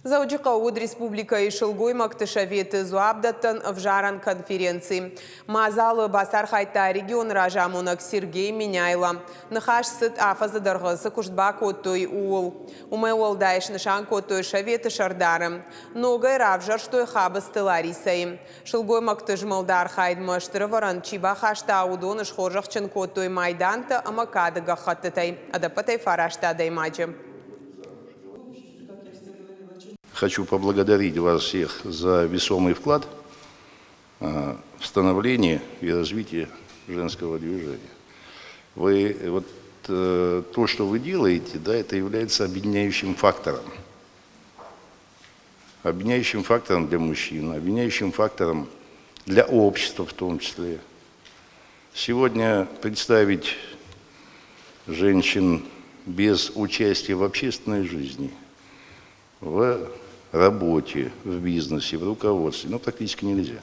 Заучика уд республика и шелгуй мактышаветы зуабдаттан в жаран конференции. Мазалы басар хайта регион ражамунак Сергей Меняйла. Нахаш сыт афаза даргысы куштба коттой уол. Умэ уолдайш нышан коттой шаветы шардарым. Ногай равжар штой хабысты Ларисаим. Шелгуй мактыш малдар хайд маштыры варан чиба хашта аудон шхожах чын коттой майданта амакадыга хаттытай. Адапатай фарашта даймаджи. Хочу поблагодарить вас всех за весомый вклад в становление и развитие женского движения. То, что вы делаете, да, это является объединяющим фактором. Объединяющим фактором для мужчин, объединяющим фактором для общества в том числе. Сегодня представить женщин без участия в общественной жизни, в работе, в бизнесе, в руководстве, практически нельзя.